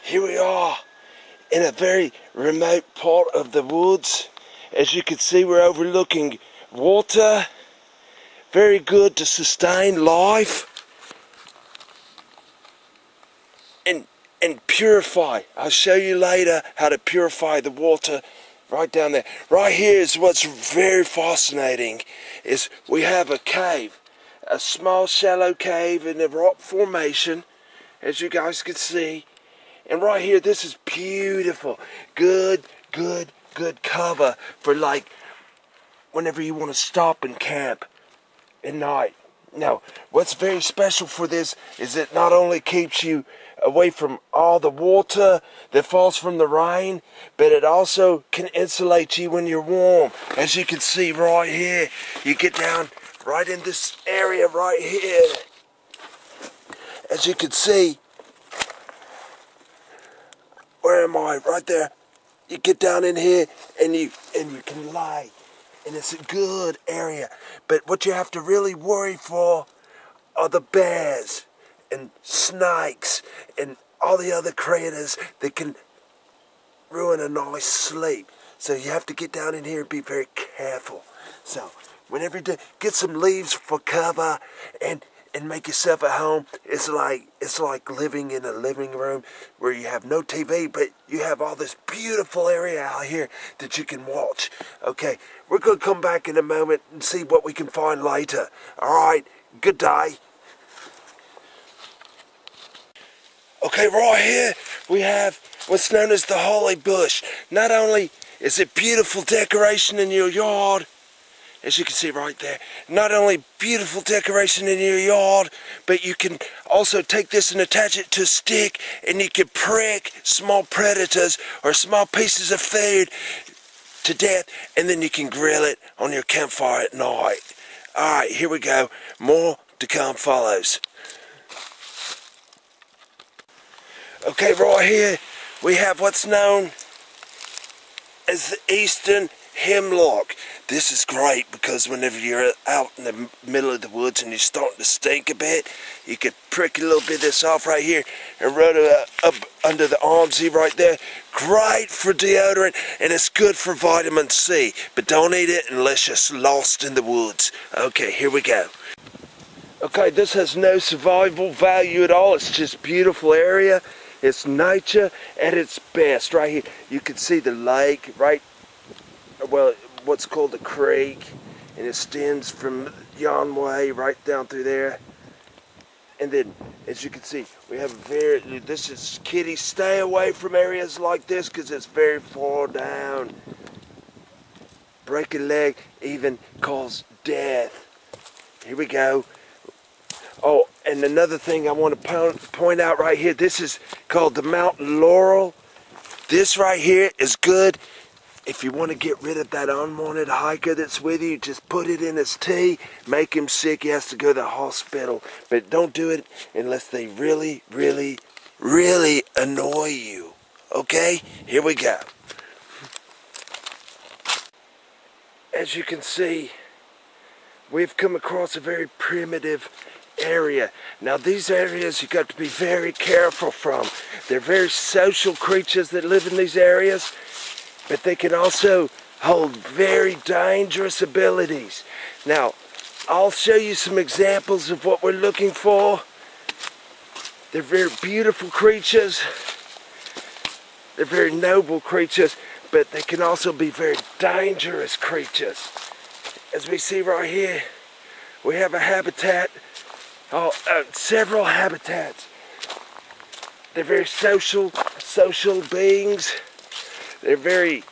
here we are in a very remote part of the woods. As you can see, we're overlooking water. Very good to sustain life and purify. I'll show you later how to purify the water right down there. Right here is what's very fascinating, is we have a cave, a small shallow cave in a rock formation, as you guys can see. And right here, this is beautiful. Good cover for like whenever you want to stop and camp at night. Now, what's very special for this is it not only keeps you away from all the water that falls from the rain, but it also can insulate you when you're warm. As you can see right here, you get down right in this area right here. As you can see, where am I? Right there. You get down in here and you can lie. And it's a good area. But what you have to really worry for are the bears and snakes and all the other critters that can ruin a nice sleep. So you have to get down in here and be very careful. So whenever you do, get some leaves for cover and make yourself at home. It's like living in a living room where you have no TV, but you have all this beautiful area out here that you can watch. Okay, we're going to come back in a moment and see what we can find later. All right, good day. Okay, right here we have what's known as the holly bush. Not only is it beautiful decoration in your yard, as you can see right there, not only beautiful decoration in your yard, but you can also take this and attach it to a stick and you can prick small predators or small pieces of food to death, and then you can grill it on your campfire at night. Alright, here we go. More to come follows. Okay, right here we have what's known as the eastern hemlock. This is great because whenever you're out in the middle of the woods and you're starting to stink a bit, you could prick a little bit of this off right here and rub it up under the arm. See right there? Great for deodorant, and it's good for vitamin C. But don't eat it unless you're lost in the woods. Okay, here we go. Okay, this has no survival value at all. It's just beautiful area. It's nature at its best. Right here, you can see the lake, right? Well, what's called the creek, and it stems from yon way right down through there. And then, as you can see, we have this is kiddies, stay away from areas like this because it's very far down. Break a leg, even cause death. Here we go. Oh, and another thing I want to point out right here, this is called the mountain laurel. This right here is good. If you want to get rid of that unwanted hiker that's with you, just put it in his tea, make him sick, he has to go to the hospital. But don't do it unless they really annoy you. Okay? Here we go. As you can see, we've come across a very primitive area. Now these areas you got to be very careful from. They're very social creatures that live in these areas, but they can also hold very dangerous abilities. Now, I'll show you some examples of what we're looking for. They're very beautiful creatures. They're very noble creatures, but they can also be very dangerous creatures. As we see right here, we have a habitat, several habitats. They're very social beings. They're very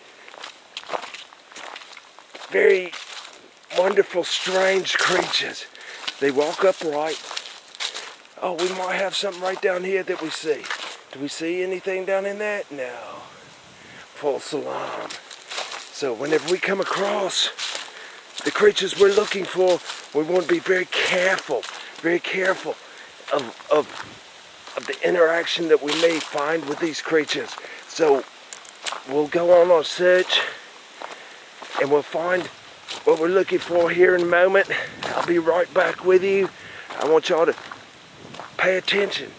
wonderful, strange creatures. They walk upright. Oh, we might have something right down here that we see. Do we see anything down in that? No. False alarm. So whenever we come across the creatures we're looking for, we want to be very careful of the interaction that we may find with these creatures. So we'll go on our search and we'll find what we're looking for here in a moment. I'll be right back with you. I want y'all to pay attention.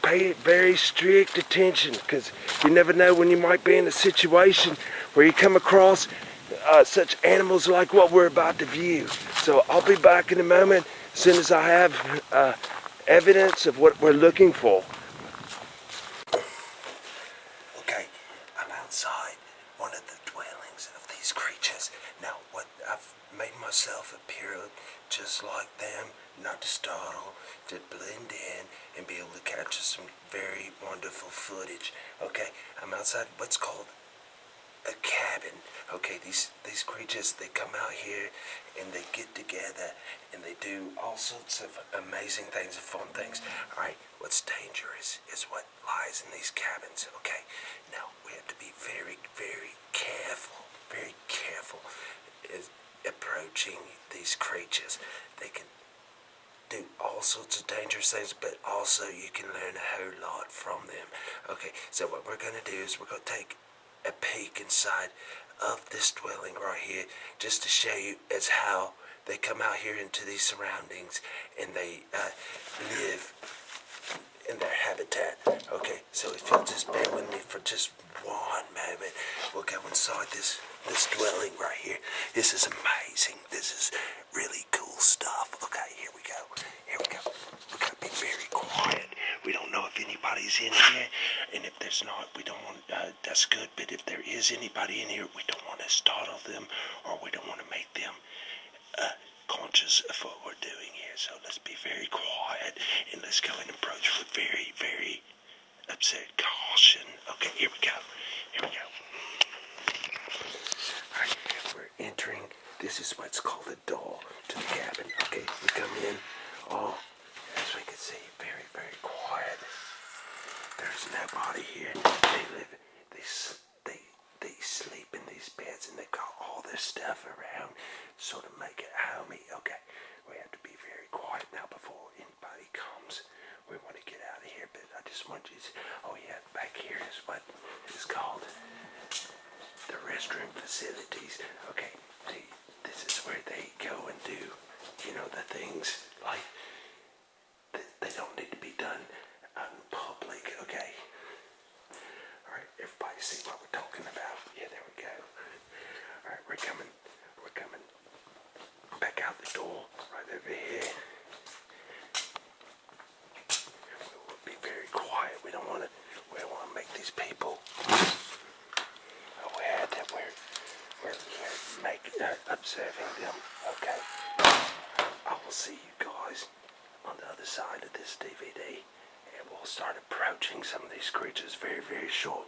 pay very strict attention, because you never know when you might be in a situation where you come across such animals like what we're about to view. So I'll be back in a moment as soon as I have evidence of what we're looking for. Okay, I'm outside one of the dwellings of these creatures. Now, what I've made myself appear just like them, not to startle, to blend in and be able to capture some very wonderful footage. Okay, I'm outside what's called a cabin. Okay, these creatures, they come out here and they get together and they do all sorts of amazing things and fun things. Alright, what's dangerous is what lies in these cabins. Okay, now we have to be very, very careful is approaching these creatures. They can do all sorts of dangerous things, but also you can learn a whole lot from them. Okay, so what we're going to do is we're going to take a peek inside of this dwelling right here, just to show you as how they come out here into these surroundings and they live in their habitat. Okay, so if you'll just bear with me for just one moment, we'll go inside this dwelling right here. This is amazing. This is really cool stuff. Okay, here we go. We're gonna be very quiet. We don't know if anybody's in here, and if there's not, we don't want. That's good. But if there is anybody in here, we don't want to startle them, or we don't want to make them conscious of what we're doing here. So let's be very quiet and let's go and approach with very, very upset caution. Okay, here we go. Alright, we're entering. This is what's called the door to the cabin. Okay, we come in. Oh, as we can see, very, very quiet. There's nobody here. They sleep in these beds and they've got all this stuff around, sort of make it homey. Okay, we have to be very quiet now before anybody comes. We want to get out of here, but I just want you to, oh yeah, back here is what is called the restroom facilities. Okay, see, this is where they go and do, the things like, they don't need to be done out in public. Okay. Alright, everybody see what we're talking about? Yeah, there we go. Alright, we're coming back out the door, right over here. We'll be very quiet. We don't want to make these people aware that we're observing them. Okay. I will see you guys on the other side of this DVD, and we'll start approaching some of these creatures very, very shortly.